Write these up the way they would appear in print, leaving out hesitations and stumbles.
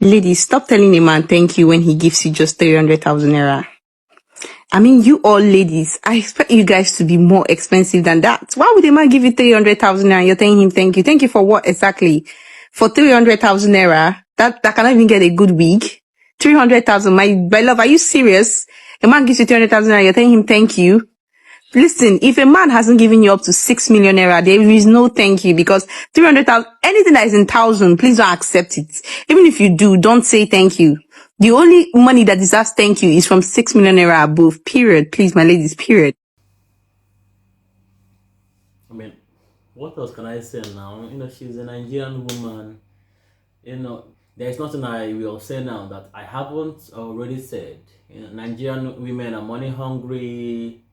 Ladies, stop telling a man thank you when he gives you just 300,000 naira. I mean, you all ladies, I expect you guys to be more expensive than that. Why would a man give you 300,000 naira and you're telling him thank you? Thank you for what exactly? For 300,000 naira? That cannot even get a good wig. 300,000, my love, are you serious? A man gives you 300,000 naira, you're telling him thank you? Listen, if a man hasn't given you up to 6 million naira, there is no thank you, because 300,000, anything that is in thousand, please don't accept it. Even if you do, don't say thank you. The only money that deserves thank you is from 6 million naira above. Period. Please, my ladies, period. I mean, what else can I say now? She's a Nigerian woman. There's nothing I will say now that I haven't already said. Nigerian women are money hungry.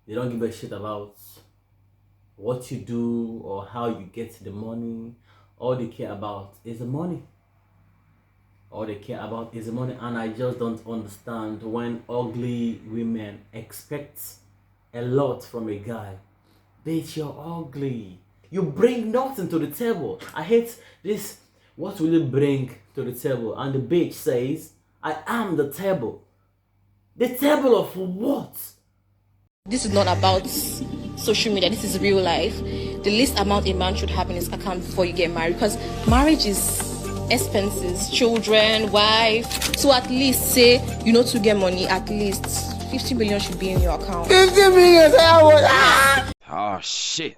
They don't give a shit about what you do or how you get the money. All they care about is the money. All they care about is the money. And I just don't understand when ugly women expect a lot from a guy. Bitch, you're ugly. You bring nothing to the table. I hate this. What will you bring to the table? And the bitch says, I am the table. The table of what? This is not about social media. This is real life. The least amount a man should have in his account before you get married, because marriage is expenses, children, wife. So at least say, to get money, at least 50 million should be in your account. 50 million? Oh shit,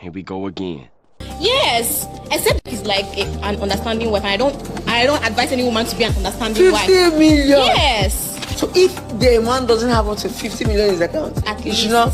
here we go again. Yes, except he's like an understanding wife. I don't advise any woman to be an understanding wife. 50 million? Yes. So if the man doesn't have up to 50 million in his account, at he least. should not.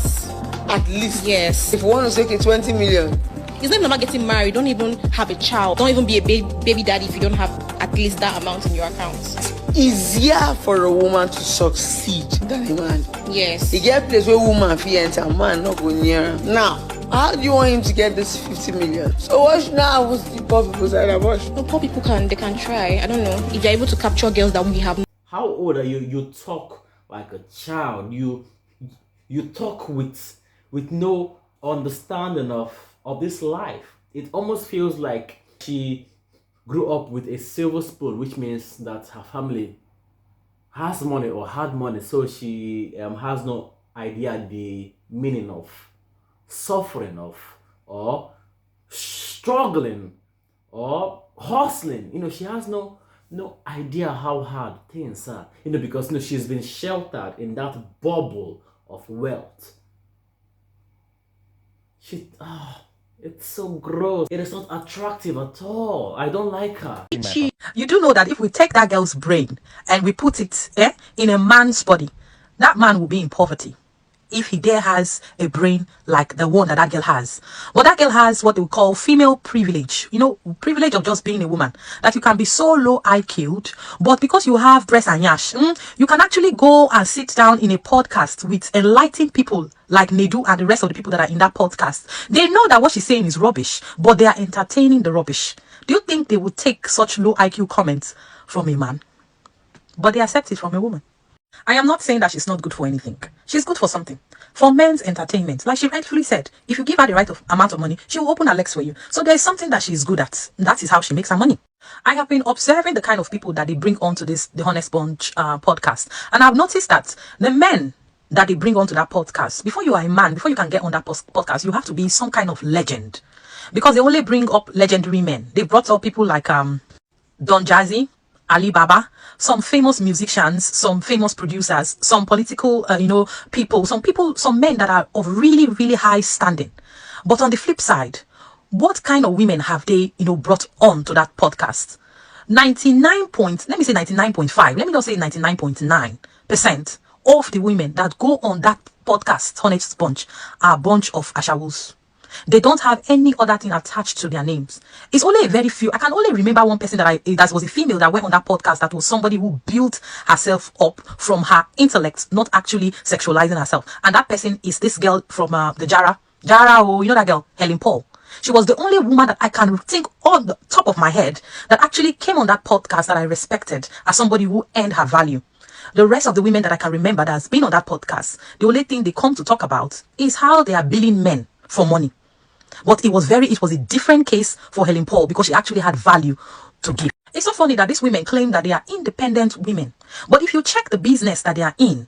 At least. Yes. If you want to say, okay, 20 million. It's not even about getting married. Don't even have a child. Don't even be a baby daddy if you don't have at least that amount in your account. It's easier for a woman to succeed than a man. Yes. You get a place where woman feel enter, man not go near her. Now, how do you want him to get this 50 million? So what now? What's the poor people side of us? No, poor people they can try. I don't know if they're able to capture girls that we have. How old are you? You talk like a child. You talk with no understanding of this life. It almost feels like she grew up with a silver spoon, which means that her family has money or had money, so she has no idea the meaning of suffering or struggling or hustling. She has no idea how hard things are, because she's been sheltered in that bubble of wealth. It's so gross. It is not attractive at all. I don't like her. You do know that if we take that girl's brain and we put it in a man's body, that man will be in poverty if he there has a brain like the one that girl has. But that girl has what they would call female privilege. Privilege of just being a woman. That you can be so low IQ'd, but because you have breast and yash, you can actually go and sit down in a podcast with enlightened people like Nedu and the rest of the people that are in that podcast. They know that what she's saying is rubbish, but they are entertaining the rubbish. Do you think they would take such low IQ comments from a man? But they accept it from a woman. I am not saying that she's not good for anything. She's good for something. For men's entertainment. Like she rightfully said, if you give her the right amount of money, she will open her legs for you. So there is something that she's good at. That is how she makes her money. I have been observing the kind of people that they bring onto the Honest Bunch podcast. And I've noticed that the men that they bring onto that podcast, before you are a man, before you can get on that podcast, you have to be some kind of legend. Because they only bring up legendary men. They brought up people like Don Jazzy, Ali Baba, some famous musicians, some famous producers, some political, people, some men that are of really, really high standing. But on the flip side, what kind of women have they, brought on to that podcast? 99.5, let me not say 99.9% of the women that go on that podcast, Honest Bunch, are a bunch of ashawus. They don't have any other thing attached to their names. It's only a very few. I can only remember one person that was a female that went on that podcast, that was somebody who built herself up from her intellect, not actually sexualizing herself. And that person is this girl from the Jara, that girl, Helen Paul. She was the only woman that I can think on the top of my head that actually came on that podcast that I respected as somebody who earned her value. The rest of the women that I can remember that has been on that podcast, the only thing they come to talk about is how they are billing men for money. But it was a different case for Helen Paul, because she actually had value to give. It's so funny that these women claim that they are independent women. But if you check the business that they are in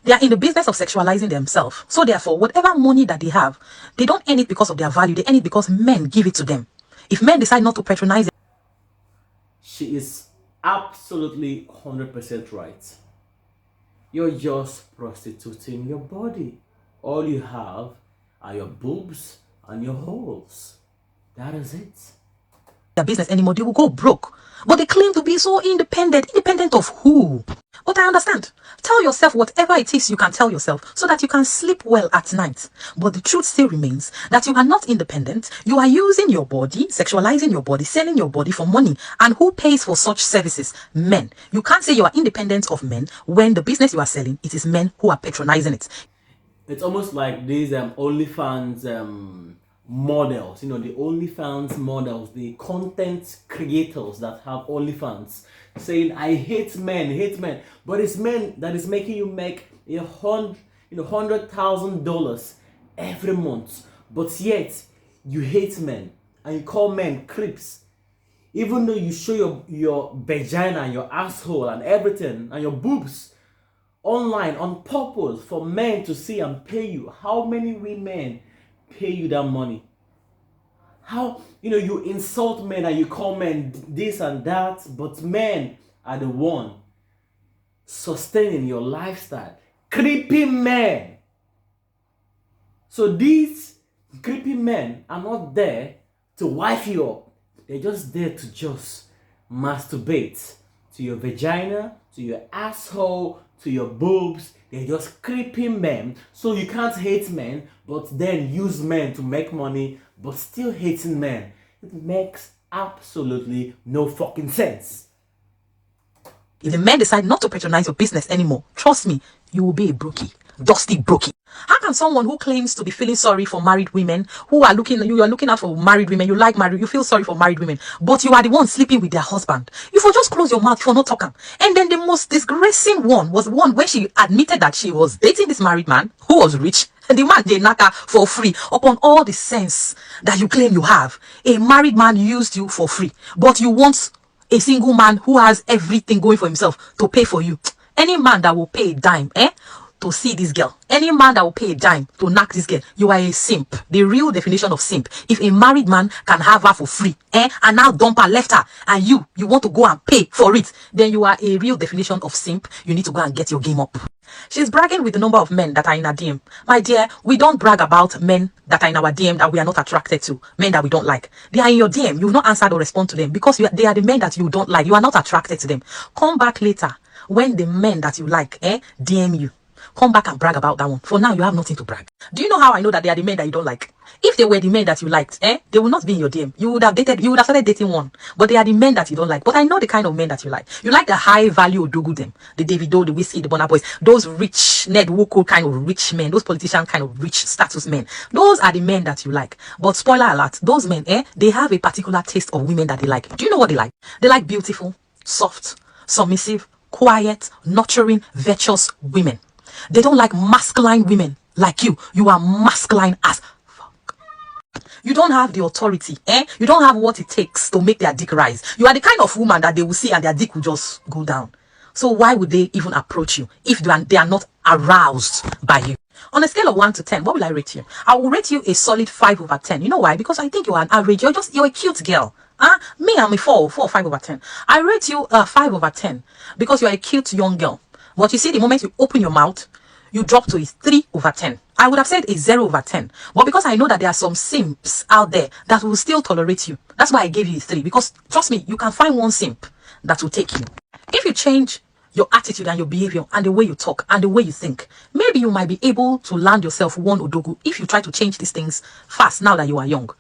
the business of sexualizing themselves. So therefore, whatever money that they have, they don't earn it because of their value. They earn it because men give it to them. If men decide not to patronize it, She is absolutely 100% right. You're just prostituting your body. All you have are your boobs and your holes. That is it. their business anymore, they will go broke. But they claim to be so independent. Independent of who? But I understand. Tell yourself whatever it is you can tell yourself so that you can sleep well at night. But the truth still remains that you are not independent. You are using your body, sexualizing your body, selling your body for money. And who pays for such services? Men. You can't say you are independent of men when the business you are selling, it is men who are patronizing it. It's almost like these OnlyFans models, the OnlyFans models, the content creators that have OnlyFans, saying, "I hate men," but it's men that is making you make $100,000 every month, but yet you hate men and you call men creeps, even though you show your vagina and your asshole and everything and your boobs online on purpose for men to see and pay you. How many women pay you that money? How you insult men and you call men this and that, but men are the one sustaining your lifestyle. Creepy men. So these creepy men are not there to wife you up. They're just there to just masturbate to your vagina, to your asshole, to your boobs. They're just creepy men. So you can't hate men, but then use men to make money, but still hating men. It makes absolutely no fucking sense. If the men decide not to patronize your business anymore, trust me, you will be a brokey. Dusty brokey. How can someone who claims to be feeling sorry for married women, you are looking out for married women, you feel sorry for married women, but you are the one sleeping with their husband? You will just close your mouth for not talking. And then the most disgracing one was the one where she admitted that she was dating this married man who was rich. And the man did knock her for free upon all the sense that you claim you have. A married man used you for free, but you want a single man who has everything going for himself to pay for you. Any man that will pay a dime, to see this girl, any man that will pay a dime to knock this girl, you are a simp. The real definition of simp. If a married man can have her for free, and now dump her, left her, and you want to go and pay for it, then you are a real definition of simp. You need to go and get your game up. She's bragging with the number of men that are in her DM. My dear, we don't brag about men that are in our DM that we are not attracted to, men that we don't like. They are in your DM. You've not answered or respond to them because they are the men that you don't like. You are not attracted to them. Come back later when the men that you like DM you. Come back and brag about that one. For now, you have nothing to brag. Do you know how I know that they are the men that you don't like? If they were the men that you liked, they will not be in your DM. You would have started dating one. But they are the men that you don't like. But I know the kind of men that you like. You like the high value Odogu them. The Davido, the Whiskey, the Burna Boys. Those rich, Ned Woko kind of rich men. Those politician kind of rich status men. Those are the men that you like. But spoiler alert, those men, they have a particular taste of women that they like. Do you know what they like? They like beautiful, soft, submissive, quiet, nurturing, virtuous women. They don't like masculine women like you. You are masculine as fuck. You don't have the authority, You don't have what it takes to make their dick rise. You are the kind of woman that they will see and their dick will just go down. So why would they even approach you if they are not aroused by you? On a scale of 1 to 10, what will I rate you? I will rate you a solid 5 over 10. You know why? Because I think you are an average. You're a cute girl. Me, I'm a 4 or 5 over 10. I rate you a 5 over 10 because you're a cute young girl. But you see, the moment you open your mouth, you drop to a 3 over 10. I would have said a 0 over 10. But because I know that there are some simps out there that will still tolerate you, that's why I gave you a 3. Because trust me, you can find one simp that will take you. If you change your attitude and your behavior and the way you talk and the way you think, maybe you might be able to land yourself one Odogu if you try to change these things fast now that you are young.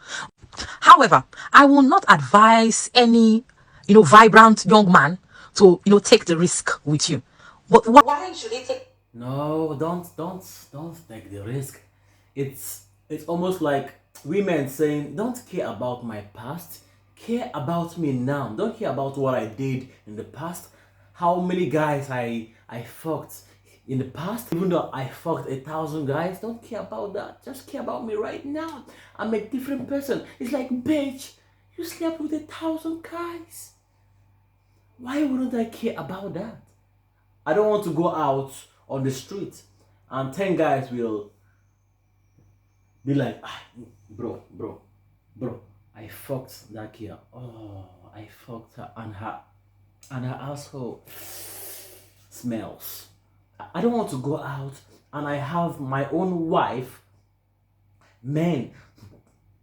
However, I will not advise any, vibrant young man to, take the risk with you. But why should he take? No, don't take the risk. It's almost like women saying, "Don't care about my past, care about me now. Don't care about what I did in the past, how many guys I fucked in the past. Even though I fucked 1,000 guys, don't care about that. Just care about me right now. I'm a different person." It's like, bitch, you slept with 1,000 guys. Why wouldn't I care about that? I don't want to go out on the street and 10 guys will be like, bro, I fucked that girl. Oh, I fucked her and her asshole smells. I don't want to go out and I have my own wife, men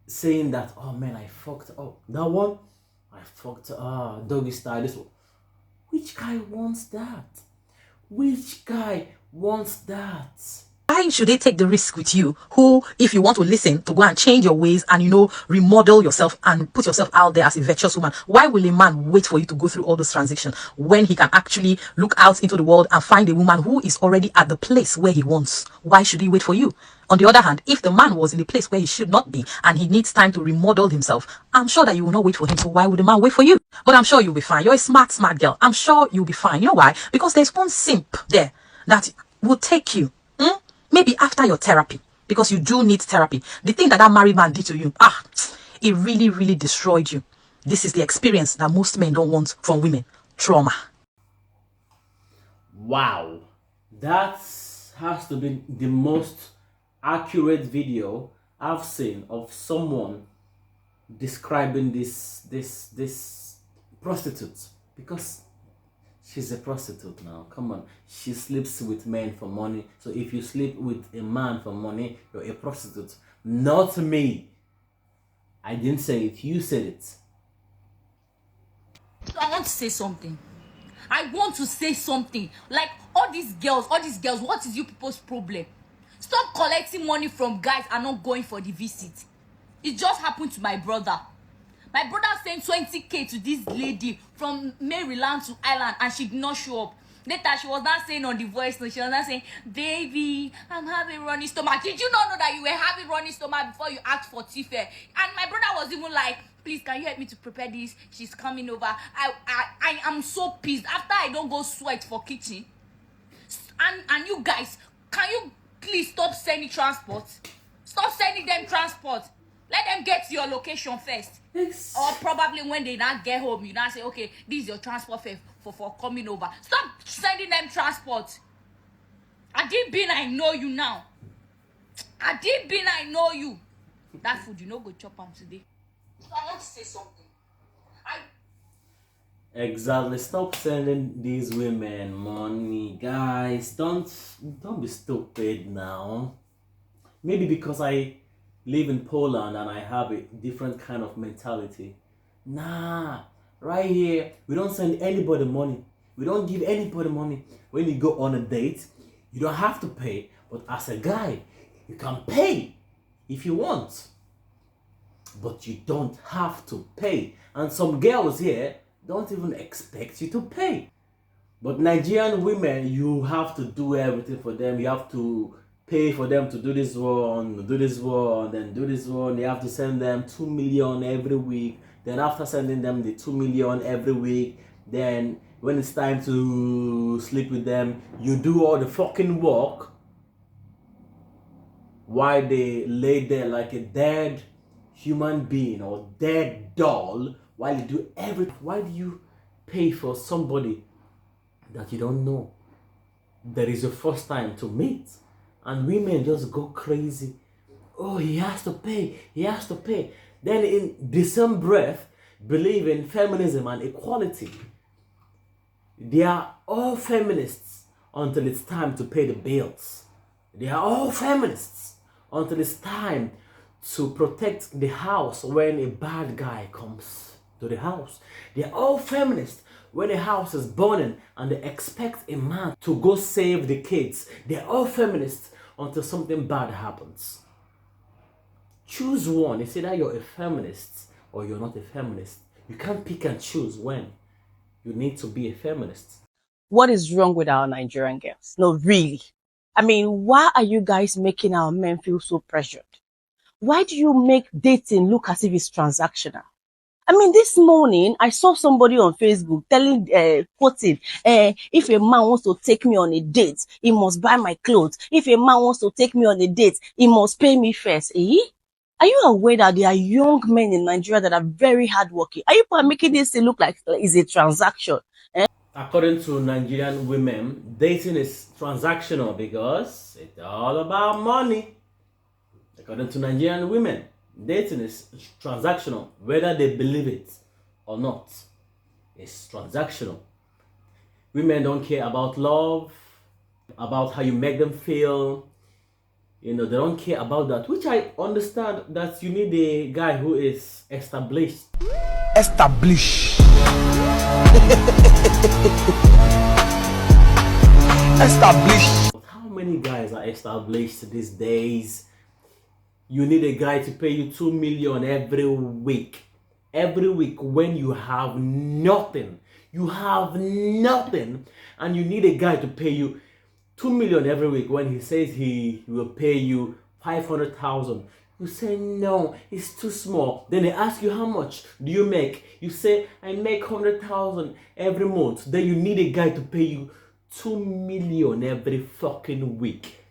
saying that, oh man, I fucked up. That one, I fucked doggy style. This one. Which guy wants that? Which guy wants that? Why should they take the risk with you, who, if you want to listen, to go and change your ways and, you know, remodel yourself and put yourself out there as a virtuous woman? Why will a man wait for you to go through all those transitions when he can actually look out into the world and find a woman who is already at the place where he wants? Why should he wait for you? On the other hand, if the man was in the place where he should not be and he needs time to remodel himself, I'm sure that you will not wait for him. So why would the man wait for you? But I'm sure you'll be fine. You're a smart girl. I'm sure you'll be fine. You know why? Because there's one simp there that will take you. Maybe after your therapy, because you do need therapy. The thing that married man did to you, it really, really destroyed you. This is the experience that most men don't want from women. Trauma. Wow. That has to be the most accurate video I've seen of someone describing this prostitute, because she's a prostitute now. Come on. She sleeps with men for money. So if you sleep with a man for money, you're a prostitute. Not me. I didn't say it. You said it. So I want to say something. I want to say something. Like, all these girls, what is you people's problem? Stop collecting money from guys and not going for the visit. It just happened to my brother. My brother sent 20k to this lady from Maryland to Ireland and she did not show up. Later, she was not saying on the voice note, she was not saying, baby, I'm having running stomach. Did you not know that you were having running stomach before you asked for tea fare? And my brother was even like, please, can you help me to prepare this? She's coming over. I am so pissed. After I don't go sweat for kitchen. And you guys, can you please stop sending transport? Stop sending them transport. Let them get to your location first. Yes. Or probably when they now get home, you now say, okay, this is your transport fare for coming over. Stop sending them transport. Adibin, I know you now. Adibin, I know you. That food, you know, go chop on today. So I want to say something. Exactly. Stop sending these women money, guys. Don't be stupid now. Maybe because I live in Poland and I have a different kind of mentality. Nah, right here, we don't send anybody money. We don't give anybody money. When you go on a date, you don't have to pay. But as a guy, you can pay if you want. But you don't have to pay. And some girls here don't even expect you to pay. But Nigerian women, you have to do everything for them. You have to pay for them to do this one, then do this one. You have to send them 2 million every week. Then after sending them the 2 million every week, then when it's time to sleep with them, you do all the fucking work while they lay there like a dead human being or dead doll, while you do everything. Why do you pay for somebody that you don't know? There is your first time to meet. And women just go crazy. Oh, he has to pay. He has to pay. Then in the same breath, believe in feminism and equality. They are all feminists until it's time to pay the bills. They are all feminists until it's time to protect the house when a bad guy comes to the house. They are all feminists when a house is burning and they expect a man to go save the kids. They are all feminists until something bad happens. Choose one. It's either you're a feminist or you're not a feminist. You can't pick and choose when you need to be a feminist. What is wrong with our Nigerian girls? No, really. I mean, why are you guys making our men feel so pressured? Why do you make dating look as if it's transactional? I mean, this morning, I saw somebody on Facebook quoting, if a man wants to take me on a date, he must buy my clothes. If a man wants to take me on a date, he must pay me first. Are you aware that there are young men in Nigeria that are very hardworking? Are you making this look like it's a transaction? according to Nigerian women, dating is transactional because it's all about money. According to Nigerian women, dating is transactional, whether they believe it or not. It's transactional. Women don't care about love, about how you make them feel. They don't care about that, which I understand that you need a guy who is established. Establish. Establish. How many guys are established these days? You need a guy to pay you 2 million every week. Every week when you have nothing. You have nothing. And you need a guy to pay you 2 million every week when he says he will pay you 500,000. You say, no, it's too small. Then they ask you, how much do you make? You say, I make 100,000 every month. Then you need a guy to pay you 2 million every fucking week.